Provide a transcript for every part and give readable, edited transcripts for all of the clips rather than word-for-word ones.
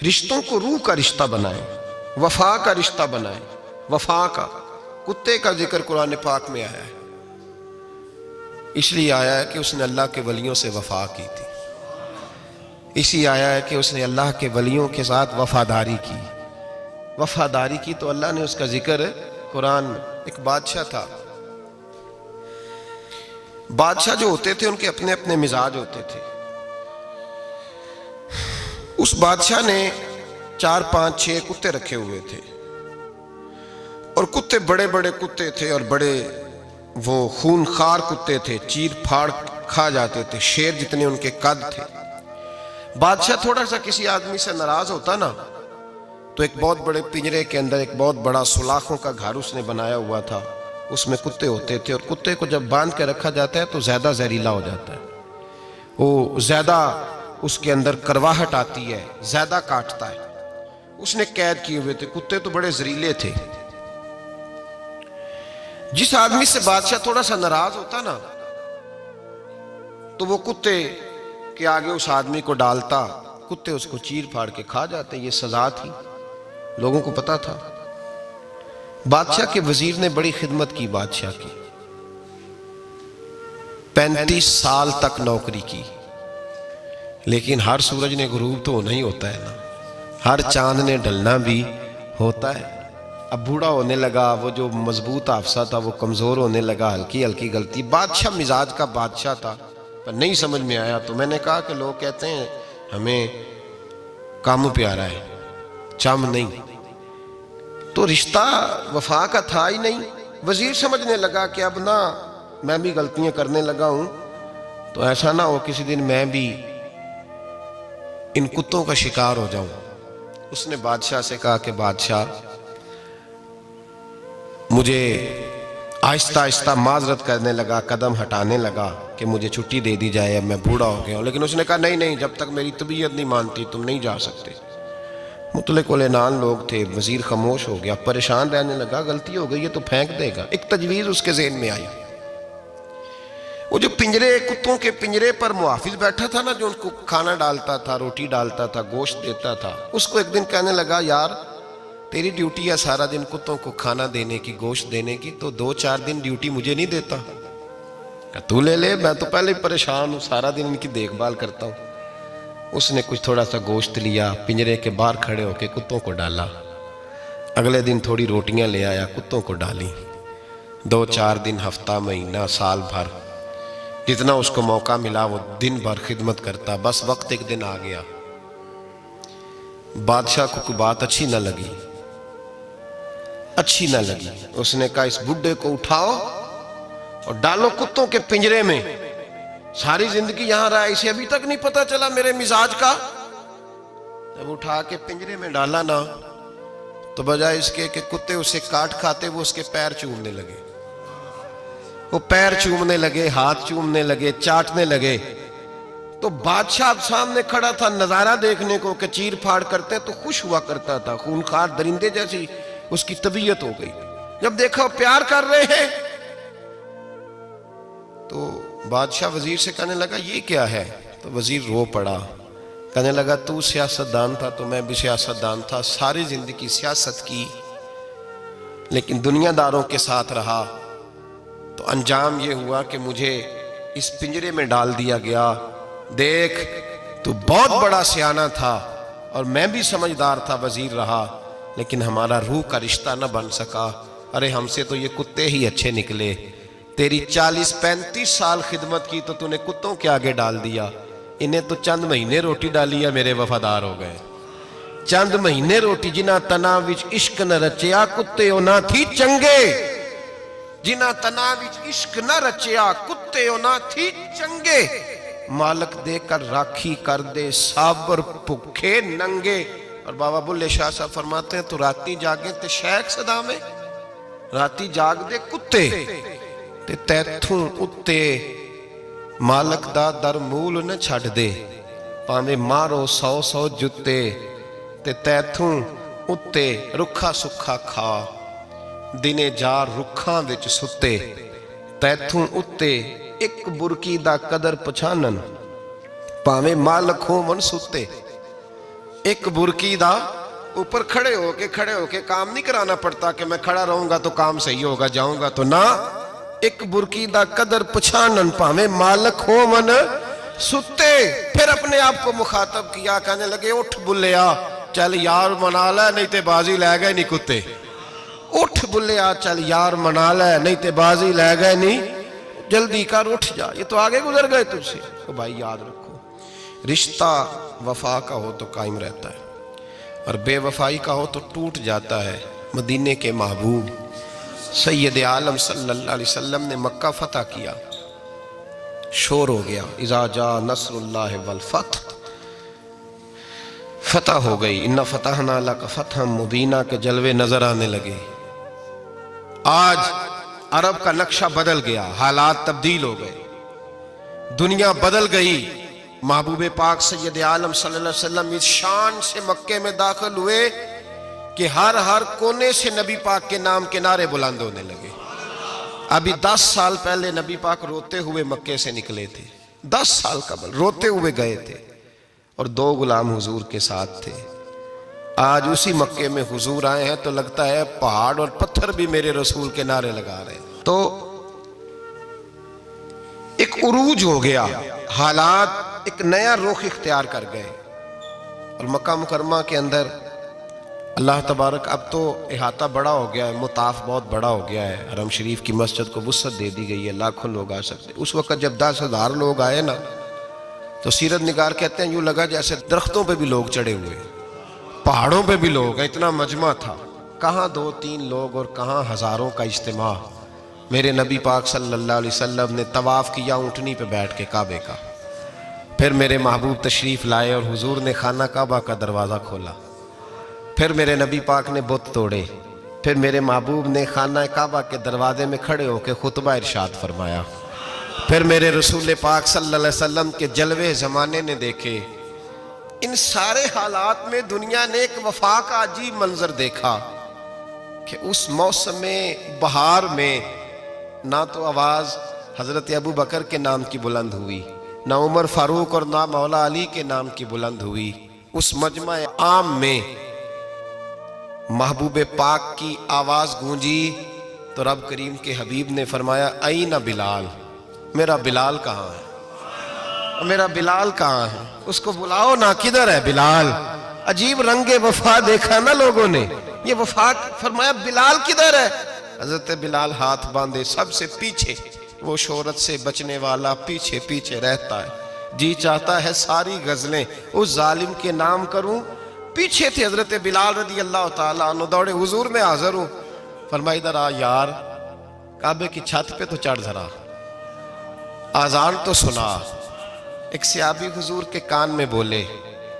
رشتوں کو روح کا رشتہ بنائیں، وفا کا رشتہ بنائیں، وفا کا۔ کتے کا ذکر قرآن پاک میں آیا ہے، اس لیے آیا ہے کہ اس نے اللہ کے ولیوں سے وفا کی تھی، اسی آیا ہے کہ اس نے اللہ کے ولیوں کے ساتھ وفاداری کی۔ وفاداری کی تو اللہ نے اس کا ذکر قرآن میں۔ ایک بادشاہ تھا، بادشاہ جو ہوتے تھے ان کے اپنے اپنے مزاج ہوتے تھے۔ اس بادشاہ نے 4 5 6 کتے رکھے ہوئے تھے، اور کتے بڑے بڑے کتے تھے، اور بڑے وہ خون خار کتے تھے، چیر پھاڑ کھا جاتے تھے، شیر جتنے ان کے قد تھے۔ بادشاہ تھوڑا سا کسی آدمی سے ناراض ہوتا نا تو ایک بہت بڑے پنجرے کے اندر ایک بہت بڑا سلاخوں کا گھر اس نے بنایا ہوا تھا، اس میں کتے ہوتے تھے، اور کتے کو جب باندھ کے رکھا جاتا ہے تو زیادہ زہریلا ہو جاتا ہے، وہ زیادہ اس کے اندر کرواہٹ آتی ہے، زیادہ کاٹتا ہے۔ اس نے قید کیے ہوئے تھے، کتے تو بڑے زہریلے تھے۔ جس آدمی سے بادشاہ تھوڑا سا ناراض ہوتا نا تو وہ کتے کے آگے اس آدمی کو ڈالتا، کتے اس کو چیر پھاڑ کے کھا جاتے۔ یہ سزا تھی، لوگوں کو پتا تھا۔ بادشاہ کے وزیر نے بڑی خدمت کی بادشاہ کی، 35 سال تک نوکری کی، لیکن ہر سورج نے غروب تو ہونا ہی ہوتا ہے نا، ہر چاند نے ڈھلنا بھی ہوتا ہے۔ اب بوڑھا ہونے لگا، وہ جو مضبوط حافظہ تھا وہ کمزور ہونے لگا، ہلکی ہلکی غلطی۔ بادشاہ مزاج کا بادشاہ تھا، پر نہیں سمجھ میں آیا، تو میں نے کہا کہ لوگ کہتے ہیں ہمیں کام پیارا ہے، چم نہیں، تو رشتہ وفا کا تھا ہی نہیں۔ وزیر سمجھنے لگا کہ اب نہ میں بھی غلطیاں کرنے لگا ہوں، تو ایسا نہ ہو کسی دن میں بھی ان کتوں کا شکار ہو جاؤں۔ اس نے بادشاہ سے کہا کہ بادشاہ، مجھے آہستہ آہستہ معذرت کرنے لگا، قدم ہٹانے لگا کہ مجھے چھٹی دے دی جائے، اب میں بوڑھا ہو گیا ہوں۔ لیکن اس نے کہا نہیں نہیں، جب تک میری طبیعت نہیں مانتی تم نہیں جا سکتے۔ مطلق العنان لوگ تھے، وزیر خاموش ہو گیا، پریشان رہنے لگا، غلطی ہو گئی ہے تو پھینک دے گا۔ ایک تجویز اس کے ذہن میں آئی، وہ جو پنجرے، کتوں کے پنجرے پر محافظ بیٹھا تھا نا، جو ان کو کھانا ڈالتا تھا، روٹی ڈالتا تھا، گوشت دیتا تھا، اس کو ایک دن کہنے لگا یار تیری ڈیوٹی ہے سارا دن کتوں کو کھانا دینے کی، گوشت دینے کی، تو 2 4 دن ڈیوٹی مجھے نہیں دیتا؟ کہ تو لے لے، میں تو پہلے ہی پریشان ہوں، سارا دن ان کی دیکھ بھال کرتا ہوں۔ اس نے کچھ تھوڑا سا گوشت لیا، پنجرے کے باہر کھڑے ہو کے کتوں کو ڈالا۔ اگلے دن تھوڑی روٹیاں لے آیا، کتوں کو ڈالی۔ 2 4 دن، ہفتہ، مہینہ، سال بھر، جتنا اس کو موقع ملا وہ دن بھر خدمت کرتا۔ بس وقت ایک دن آ گیا، بادشاہ کو کوئی بات اچھی نہ لگی، اس نے کہا اس بڈھے کو اٹھاؤ اور ڈالو کتوں کے پنجرے میں، ساری زندگی یہاں رہا، اسے ابھی تک نہیں پتا چلا میرے مزاج کا۔ جب اٹھا کے پنجرے میں ڈالا نا تو بجائے اس کے کہ کتے اسے کاٹ کھاتے، وہ اس کے پیر چومنے لگے، وہ پیر چومنے لگے، ہاتھ چومنے لگے، چاٹنے لگے۔ تو بادشاہ اب سامنے کھڑا تھا نظارہ دیکھنے کو کہ چیر پھاڑ کرتے تو خوش ہوا کرتا تھا، خونخوار درندے جیسی اس کی طبیعت ہو گئی۔ جب دیکھا پیار کر رہے ہیں تو بادشاہ وزیر سے کہنے لگا یہ کیا ہے؟ تو وزیر رو پڑا، کہنے لگا تو سیاستدان تھا تو میں بھی سیاستدان تھا، ساری زندگی سیاست کی، لیکن دنیا داروں کے ساتھ رہا، تو انجام یہ ہوا کہ مجھے اس پنجرے میں ڈال دیا گیا۔ دیکھ تو بہت بڑا سیانہ تھا اور میں بھی سمجھدار تھا، وزیر رہا، لیکن ہمارا روح کا رشتہ نہ بن سکا۔ ارے ہم سے تو یہ کتے ہی اچھے نکلے، تیری 40 35 سال خدمت کی تو نے کتوں کے آگے ڈال دیا، انہیں تو چند مہینے روٹی ڈالی ہے، میرے وفادار ہو گئے۔ چند مہینے روٹی، جنہ تنا وچ عشق نہ رچیا، کتے نہ تھی چنگے، جنہ تنا وچ عشق نہ رچیا، کتے نہ تھی چنگے، مالک دے کر راکھی کر دے، صابر پکھے ننگے۔ اور بابا بلے شاہ صاحب فرماتے ہیں تو راتی جاگیں تے شیخ صدا میں، راتی جاگ دے کتے تے تیتھوں اتے مالک دا در مول نہ چھڑ دے، پاویں مارو 100 100 جتے تے تیتھوں اتے رکھا سکھا کھا، دنے جار رکھاں وچ ستے، تیتھوں اتے ایک برکی دا قدر پچھانن، پاویں مالک ہوں من ستے۔ ایک برکی دا اوپر کھڑے ہو کے کام نہیں کرانا پڑتا کہ میں کھڑا رہوں گا تو کام صحیح ہوگا، جاؤں گا تو نہ. ایک برکی دا قدر پچھانن پاویں مالک ہو من ستے. پھر اپنے آپ کو مخاطب کیا، کہنے لگے اٹھ بلیا چل یار منا لے نہیں تے بازی لے گئے نہیں کتے. اٹھ بلیا چل یار منا لے نہیں تے بازی لے گئے نہیں، جلدی کر اٹھ جا، یہ تو آگے گزر گئے تجھ سے. تو بھائی یاد رکھو، رشتہ وفا کا ہو تو قائم رہتا ہے اور بے وفائی کا ہو تو ٹوٹ جاتا ہے. مدینے کے محبوب سید عالم صلی اللہ علیہ وسلم نے مکہ فتح کیا، شور ہو گیا اذا جاء نصر اللہ والفتح، فتح ہو گئی. انا فتحنا لک فتحا مبینہ کے جلوے نظر آنے لگے. آج عرب کا نقشہ بدل گیا، حالات تبدیل ہو گئے، دنیا بدل گئی. محبوب پاک سید عالم صلی اللہ علیہ وسلم اس شان سے مکے میں داخل ہوئے کہ ہر کونے سے نبی پاک کے نام کے نعرے بلند ہونے لگے. ابھی 10 سال پہلے نبی پاک روتے ہوئے مکے سے نکلے تھے، 10 سال قبل روتے ہوئے گئے تھے اور 2 غلام حضور کے ساتھ تھے. آج اسی مکے میں حضور آئے ہیں تو لگتا ہے پہاڑ اور پتھر بھی میرے رسول کے نعرے لگا رہے ہیں. تو ایک عروج ہو گیا، حالات ایک نیا رخ اختیار کر گئے. اور مکہ مکرمہ کے اندر اللہ تبارک اب تو احاطہ بڑا ہو گیا ہے، مطاف بہت بڑا ہو گیا ہے، حرم شریف کی مسجد کو وسعت دے دی گئی ہے، لاکھوں لوگ آ سکتے. اس وقت جب 10,000 لوگ آئے نا تو سیرت نگار کہتے ہیں یوں لگا جیسے درختوں پہ بھی لوگ چڑھے ہوئے، پہاڑوں پہ بھی لوگ ہیں، اتنا مجمع تھا. کہاں 2-3 لوگ اور کہاں ہزاروں کا اجتماع. میرے نبی پاک صلی اللہ علیہ وسلم نے طواف کیا اونٹنی پہ بیٹھ کے کعبے کا. پھر میرے محبوب تشریف لائے اور حضور نے خانہ کعبہ کا دروازہ کھولا. پھر میرے نبی پاک نے بت توڑے. پھر میرے محبوب نے خانہ کعبہ کے دروازے میں کھڑے ہو کے خطبہ ارشاد فرمایا. پھر میرے رسول پاک صلی اللہ علیہ وسلم کے جلوے زمانے نے دیکھے. ان سارے حالات میں دنیا نے ایک وفا کا عجیب منظر دیکھا کہ اس موسم بہار میں نہ تو آواز حضرت ابو بکر کے نام کی بلند ہوئی، نہ عمر فاروق اور نہ مولا علی کے نام کی بلند ہوئی. اس مجمع عام میں محبوب پاک کی آواز گونجی تو رب کریم کے حبیب نے فرمایا این بلال، میرا بلال کہاں ہے، میرا بلال کہاں ہے، اس کو بلاؤ نا، کدھر ہے بلال. عجیب رنگ وفا دیکھا نا لوگوں نے، یہ وفا. فرمایا بلال کدھر ہے. حضرت بلال ہاتھ باندھے سب سے پیچھے، وہ شہرت سے بچنے والا پیچھے پیچھے رہتا ہے. جی چاہتا ہے ساری غزلیں اس ظالم کے نام کروں. پیچھے تھے حضرت بلال رضی اللہ تعالیٰ عنہ، دوڑے حضور میں حاضر ہوں. فرمایا ادھر آ یار، کعبے کی چھت پہ تو چڑھ ذرا، آذان تو سنا. ایک صحابی حضور کے کان میں بولے،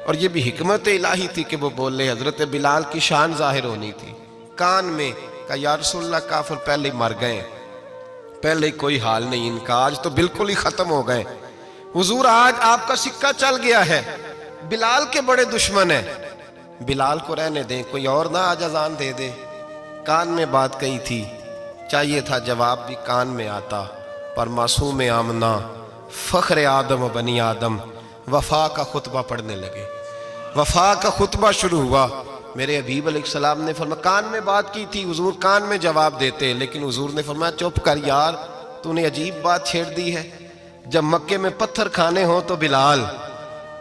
اور یہ بھی حکمت الہی تھی کہ وہ بولے، حضرت بلال کی شان ظاہر ہونی تھی. کان میں کہا یا رسول اللہ کافر پہلے ہی مر گئے، پہلے ہی کوئی حال نہیں ان کا، آج تو بالکل ہی ختم ہو گئے. حضور آج آپ کا سکہ چل گیا ہے، بلال کے بڑے دشمن ہیں، بلال کو رہنے دیں، کوئی اور نہ آج اذان دے دے. کان میں بات کہی تھی، چاہیے تھا جواب بھی کان میں آتا، پر معصوم آمنہ فخر آدم و بنی آدم وفا کا خطبہ پڑھنے لگے. وفا کا خطبہ شروع ہوا. میرے حبیب علیہ السلام نے فرمایا کان میں بات کی تھی، حضور کان میں جواب دیتے، لیکن حضور نے فرمایا چپ کر یار، تو نے عجیب بات چھیڑ دی ہے. جب مکے میں پتھر کھانے ہوں تو بلال،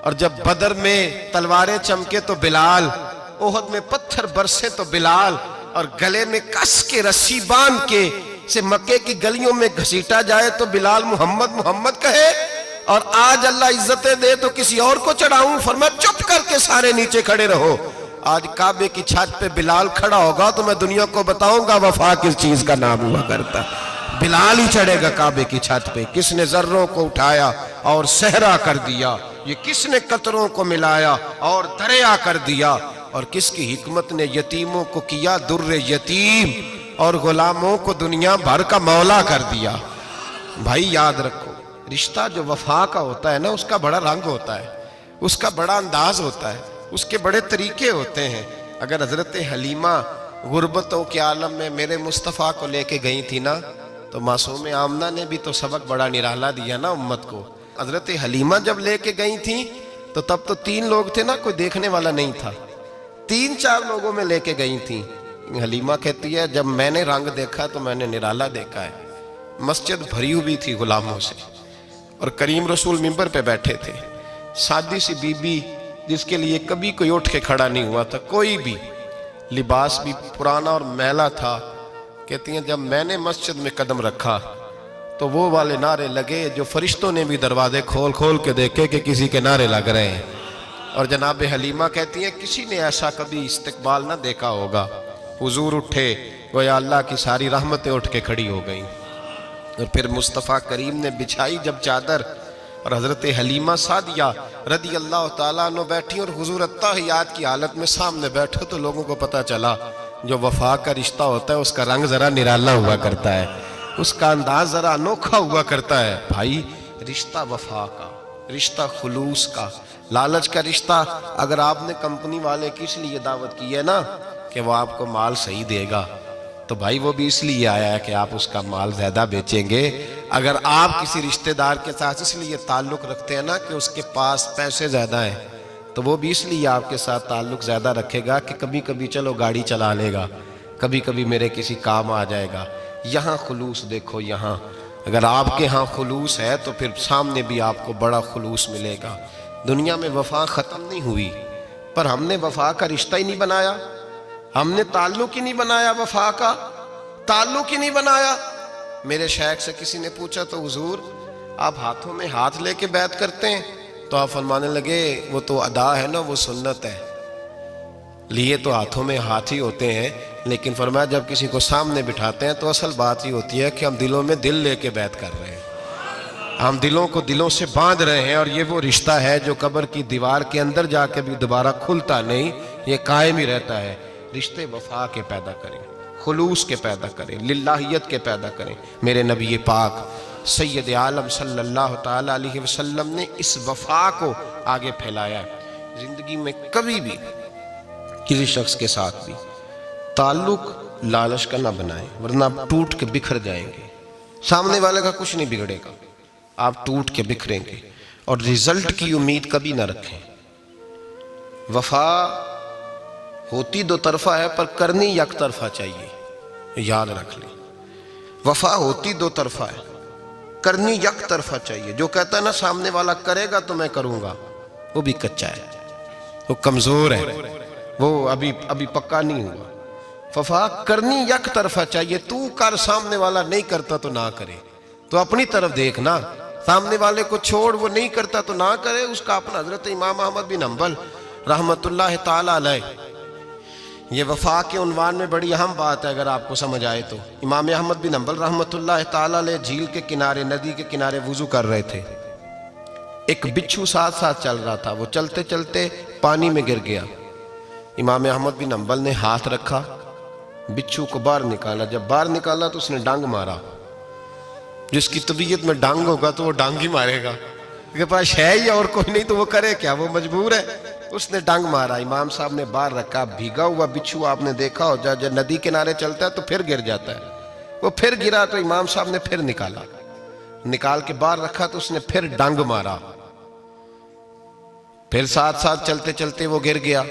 اور جب بدر میں تلواریں چمکے تو بلال، احد میں پتھر برسے تو بلال، اور گلے میں کس کے رسی باندھ کے سے مکے کی گلیوں میں گھسیٹا جائے تو بلال محمد محمد کہے. اور آج اللہ عزتیں دے تو کسی اور کو چڑھاؤں. فرمایا چپ کر کے سارے نیچے کھڑے رہو. آج کعبے کی چھت پہ بلال کھڑا ہوگا تو میں دنیا کو بتاؤں گا وفا کس چیز کا نام ہوا کرتا. بلال ہی چڑھے گا کعبے کی چھت پہ. کس نے ذروں کو اٹھایا اور صحرا کر دیا، یہ کس نے قطروں کو ملایا اور دریا کر دیا، اور کس کی حکمت نے یتیموں کو کیا در یتیم اور غلاموں کو دنیا بھر کا مولا کر دیا. بھائی یاد رکھو، رشتہ جو وفا کا ہوتا ہے نا، اس کا بڑا رنگ ہوتا ہے، اس کا بڑا انداز ہوتا ہے، اس کے بڑے طریقے ہوتے ہیں. اگر حضرت حلیمہ غربتوں کے عالم میں میرے مصطفیٰ کو لے کے گئی تھی نا، تو معصوم آمنہ نے بھی تو سبق بڑا نرالا دیا نا امت کو. حضرت حلیمہ جب لے کے گئی تھیں تو تب تو 3 لوگ تھے نا، کوئی دیکھنے والا نہیں تھا، 3-4 لوگوں میں لے کے گئی تھیں۔ حلیمہ کہتی ہے جب میں نے رنگ دیکھا تو میں نے نرالا دیکھا ہے، مسجد بھری ہوئی تھی غلاموں سے، اور کریم رسول منبر پہ بیٹھے تھے، سادی سی بی بی جس کے لیے کبھی کوئی اٹھ کے کھڑا نہیں ہوا تھا، کوئی بھی، لباس بھی پرانا اور میلا تھا۔ کہتی ہیں جب میں نے مسجد میں قدم رکھا تو وہ والے نعرے لگے جو فرشتوں نے بھی دروازے کھول کھول کے دیکھے کہ کسی کے نعرے لگ رہے ہیں۔ اور جناب حلیمہ کہتی ہیں کسی نے ایسا کبھی استقبال نہ دیکھا ہوگا، حضور اٹھے گویا اللہ کی ساری رحمتیں اٹھ کے کھڑی ہو گئیں، اور پھر مصطفیٰ کریم نے بچھائی جب چادر، اور حضرت حلیمہ سعدیہ رضی اللہ تعالیٰ عنہ بیٹھی، اور حضور التحیات کی حالت میں سامنے بیٹھے، تو لوگوں کو پتہ چلا جو وفا کا رشتہ ہوتا ہے اس کا رنگ ذرا نرالا ہوا کرتا ہے، اس کا انداز ذرا انوکھا ہوا کرتا ہے۔ بھائی رشتہ وفا کا، رشتہ خلوص کا، لالچ کا رشتہ اگر آپ نے کمپنی والے کی اس لیے دعوت کی ہے نا کہ وہ آپ کو مال صحیح دے گا، تو بھائی وہ بھی اس لیے آیا ہے کہ آپ اس کا مال زیادہ بیچیں گے۔ اگر آپ کسی رشتہ دار کے ساتھ اس لیے تعلق رکھتے ہیں نا کہ اس کے پاس پیسے زیادہ ہیں، تو وہ بھی اس لیے آپ کے ساتھ تعلق زیادہ رکھے گا کہ کبھی کبھی چلو گاڑی چلا لے گا، کبھی کبھی میرے کسی کام آ جائے گا۔ یہاں خلوص دیکھو، یہاں اگر آپ کے ہاں خلوص ہے تو پھر سامنے بھی آپ کو بڑا خلوص ملے گا۔ دنیا میں وفا ختم نہیں ہوئی، پر ہم نے وفا کا رشتہ ہی نہیں بنایا، ہم نے تعلق ہی نہیں بنایا، وفا کا تعلق ہی نہیں بنایا۔ میرے شیخ سے کسی نے پوچھا تو حضور آپ ہاتھوں میں ہاتھ لے کے بیعت کرتے ہیں؟ تو آپ فرمانے لگے وہ تو ادا ہے نا، وہ سنت ہے، لیے تو ہاتھوں میں ہاتھ ہی ہوتے ہیں، لیکن فرمایا جب کسی کو سامنے بٹھاتے ہیں تو اصل بات ہی ہوتی ہے کہ ہم دلوں میں دل لے کے بیعت کر رہے ہیں، ہم دلوں کو دلوں سے باندھ رہے ہیں، اور یہ وہ رشتہ ہے جو قبر کی دیوار کے اندر جا کے بھی دوبارہ کھلتا نہیں، یہ قائم ہی رہتا ہے۔ رشتے وفا کے پیدا کریں، خلوص کے پیدا کریں، للہیت کے پیدا کریں۔ میرے نبی پاک سید عالم صلی اللہ تعالیٰ علیہ وسلم نے اس وفا کو آگے پھیلایا ہے۔ زندگی میں کبھی بھی کسی شخص کے ساتھ بھی تعلق لالچ کا نہ بنائیں، ورنہ آپ ٹوٹ کے بکھر جائیں گے، سامنے والے کا کچھ نہیں بگڑے گا، آپ ٹوٹ کے بکھریں گے، اور رزلٹ کی امید کبھی نہ رکھیں۔ وفا ہوتی 2 طرفہ ہے پر کرنی یک طرفہ چاہیے، یاد رکھ لیں، وفا ہوتی 2 طرفہ ہے، کرنی یک طرفہ چاہیے۔ جو کہتا ہے نا سامنے والا کرے گا تو میں کروں گا، وہ بھی کچا ہے، وہ کمزور ہے، وہ ابھی پکا نہیں ہوا۔ وفا کرنی یک طرفہ چاہیے، تو کر، سامنے والا نہیں کرتا تو نہ کرے، تو اپنی طرف دیکھنا، سامنے والے کو چھوڑ، وہ نہیں کرتا تو نہ کرے، اس کا اپنا۔ حضرت امام احمد بن حنبل رحمت اللہ تعالیٰ علیہ، یہ وفا کے عنوان میں بڑی اہم بات ہے اگر آپ کو سمجھ آئے تو۔ امام احمد بن حنبل رحمت اللہ تعالیٰ علیہ جھیل کے کنارے، ندی کے کنارے وضو کر رہے تھے، ایک بچھو ساتھ ساتھ چل رہا تھا، وہ چلتے چلتے پانی میں گر گیا۔ امام احمد بن حنبل نے ہاتھ رکھا، بچھو کو باہر نکالا، جب باہر نکالا تو اس نے ڈانگ مارا۔ جس کی طبیعت میں ڈانگ ہوگا تو وہ ڈانگ ہی مارے گا، کہ پاس ہے ہی اور کوئی نہیں تو وہ کرے کیا، وہ مجبور ہے، اس نے ڈانگ مارا۔ امام صاحب نے باہر رکھا، بھیگا ہوا بچھو آپ نے دیکھا ہو جب ندی کنارے چلتا ہے تو پھر گر جاتا ہے، وہ پھر گرا تو امام صاحب نے پھر نکالا، نکال کے باہر رکھا تو اس نے پھر ڈانگ مارا، پھر ساتھ ساتھ چلتے چلتے وہ گر گیا۔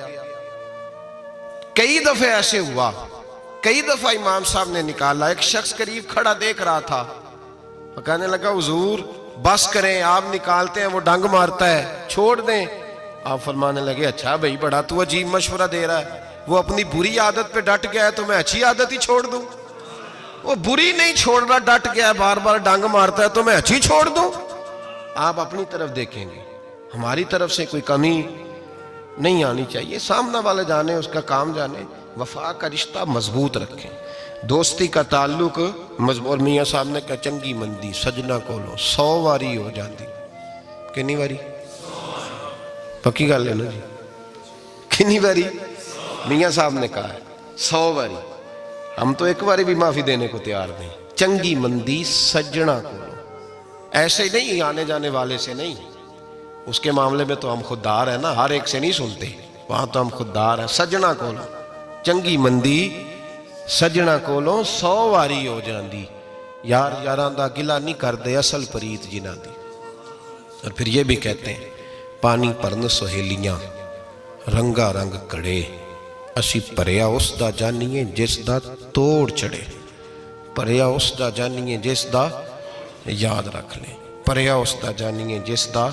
کئی دفعے ایسے ہوا، کئی دفعہ امام صاحب نے نکالا۔ ایک شخص قریب کھڑا دیکھ رہا تھا، وہ کہنے لگا حضور بس کریں، آپ نکالتے ہیں وہ ڈانگ مارتا ہے، چھوڑ دیں۔ آپ فرمانے لگے اچھا بھائی بڑا تو عجیب مشورہ دے رہا ہے، وہ اپنی بری عادت پہ ڈٹ گیا ہے تو میں اچھی عادت ہی چھوڑ دوں؟ وہ بری نہیں چھوڑ رہا، ڈٹ گیا ہے، بار بار ڈانگ مارتا ہے تو میں اچھی چھوڑ دوں؟ آپ اپنی طرف دیکھیں گے، ہماری طرف سے کوئی کمی نہیں آنی چاہیے، سامنے والے جانے، اس کا کام جانے۔ وفا کا رشتہ مضبوط رکھیں، دوستی کا تعلق مضبوط۔ میاں صاحب نے کہا چنگی مندی سجنا کولو 100 واری ہو جاندی، کنی واری؟ پکی گل ہے نا جی، کنی واری؟ میاں صاحب نے کہا ہے 100 واری، ہم تو ایک واری بھی معافی دینے کو تیار نہیں۔ چنگی مندی سجنا کولو، ایسے نہیں آنے جانے والے سے نہیں، اس کے معاملے میں تو ہم خوددار ہیں نا، ہر ایک سے نہیں سنتے، وہاں تو ہم خوددار ہیں۔ سجنا کولو چنگی مندی سجنا کولو 100 واری ہو جاندی، یار یاراں دا گلہ نہیں کر دے اصل پریت جنہ دی۔ اور پھر یہ بھی کہتے ہیں ਪਾਣੀ ਭਰਨ ਸਹੇਲੀਆਂ ਰੰਗਾ ਰੰਗ ਘੜੇ, ਅਸੀਂ ਭਰਿਆ ਉਸ ਦਾ ਜਾਣੀਏ ਜਿਸ ਦਾ ਤੋੜ ਚੜੇ। ਭਰਿਆ ਉਸ ਦਾ ਜਾਣੀਏ ਜਿਸ ਦਾ, ਯਾਦ ਰੱਖ ਲੈ, ਭਰਿਆ ਉਸ ਦਾ ਜਾਣੀਏ ਜਿਸ ਦਾ।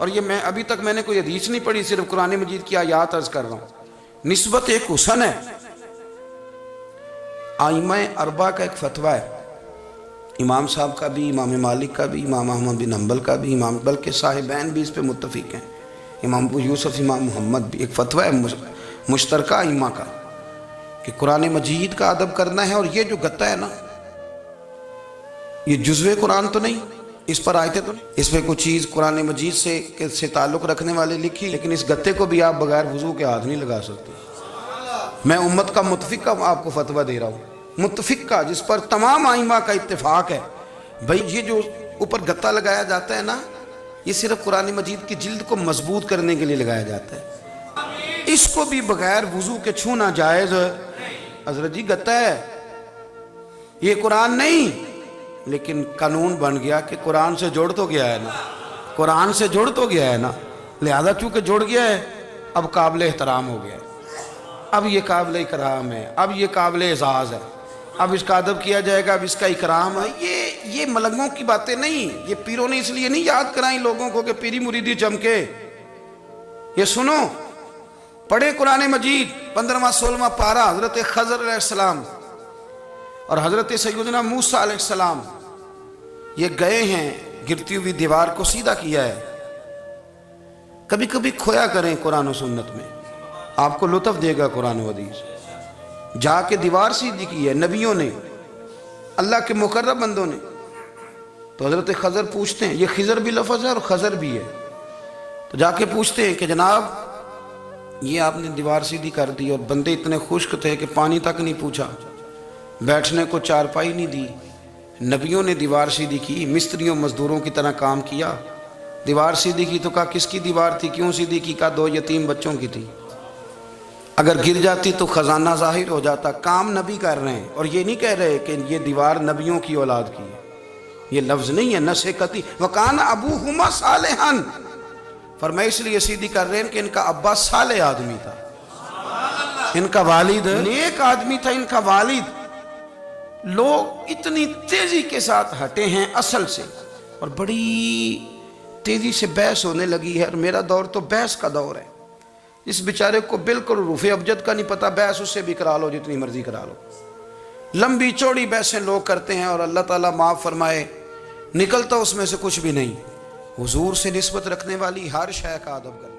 اور یہ میں ابھی تک میں نے کوئی حدیث نہیں پڑھی، صرف قرآن مجید کی آیات عرض کر رہا ہوں۔ نسبت ایک حسن ہے۔ آئمہ اربعہ کا ایک فتویٰ ہے، امام صاحب کا بھی، امام مالک کا بھی، امام احمد بن حنبل کا بھی، امام بلکہ صاحبین بھی اس پہ متفق ہیں، امام ابو یوسف، امام محمد بھی۔ ایک فتویٰ ہے مشترکہ ائمہ کا کہ قرآن مجید کا ادب کرنا ہے، اور یہ جو گتا ہے نا، یہ جزوِ قرآن تو نہیں، اس پر آیتیں تو نہیں، اس پہ کچھ چیز قرآن مجید سے تعلق رکھنے والے لکھی، لیکن اس گتے کو بھی آپ بغیر وضو کے ہاتھ نہیں لگا سکتے۔ میں امت کا متفق کا آپ کو فتویٰ دے رہا ہوں، متفق کا، جس پر تمام ائمہ کا اتفاق ہے۔ بھئی یہ جو اوپر گتا لگایا جاتا ہے نا، یہ صرف قرآن مجید کی جلد کو مضبوط کرنے کے لیے لگایا جاتا ہے، اس کو بھی بغیر وضو کے چھونا جائز۔ حضرت جی گتا ہے، یہ قرآن نہیں، لیکن قانون بن گیا کہ قرآن سے جوڑ تو گیا ہے نا، قرآن سے جوڑ تو گیا ہے نا، لہذا چونکہ جوڑ گیا ہے اب قابل احترام ہو گیا ہے، اب یہ قابل اکرام ہے، اب یہ قابل اعزاز ہے، اب اس کا ادب کیا جائے گا، اب اس کا اکرام ہے۔ یہ ملنگوں کی باتیں نہیں، یہ پیروں نے اس لیے نہیں یاد کرائیں لوگوں کو کہ پیری مریدی چمکے۔ یہ سنو، پڑھیں قرآن مجید 15واں 16واں پارہ، حضرت خضر علیہ السلام اور حضرت سیدنا موسیٰ علیہ السلام یہ گئے ہیں، گرتی ہوئی دیوار کو سیدھا کیا ہے۔ کبھی کبھی کھویا کریں قرآن و سنت میں، آپ کو لطف دے گا قرآن و حدیث۔ جا کے دیوار سیدھی کی ہے نبیوں نے، اللہ کے مقرب بندوں نے۔ تو حضرت خضر پوچھتے ہیں، یہ خضر بھی لفظ ہے اور خضر بھی ہے، تو جا کے پوچھتے ہیں کہ جناب یہ آپ نے دیوار سیدھی کر دی، اور بندے اتنے خشک تھے کہ پانی تک نہیں پوچھا، بیٹھنے کو چارپائی نہیں دی، نبیوں نے دیوار سیدھی کی، مستریوں مزدوروں کی طرح کام کیا، دیوار سیدھی کی تو کہا کس کی دیوار تھی، کیوں سیدھی کی، کہا 2 یتیم بچوں کی تھی، اگر گر جاتی تو خزانہ ظاہر ہو جاتا۔ کام نبی کر رہے ہیں، اور یہ نہیں کہہ رہے کہ یہ دیوار نبیوں کی اولاد کی ہے، یہ لفظ نہیں ہے نسختی۔ وَقَانَ أَبُوهُمَا صَالِحًا، فرمایا اس لیے سیدھی کر رہے ہیں کہ ان کا ابا صالح آدمی تھا، ان کا والد نیک آدمی تھا، ان کا والد۔ لوگ اتنی تیزی کے ساتھ ہٹے ہیں اصل سے، اور بڑی تیزی سے بحث ہونے لگی ہے، اور میرا دور تو بحث کا دور ہے۔ اس بیچارے کو بالکل رفع ابجد کا نہیں پتہ، بحث اس سے بھی کرا لو جتنی مرضی کرا لو، لمبی چوڑی بحثیں لوگ کرتے ہیں، اور اللہ تعالیٰ معاف فرمائے نکلتا اس میں سے کچھ بھی نہیں۔ حضور سے نسبت رکھنے والی ہر شے کا ادب کرے۔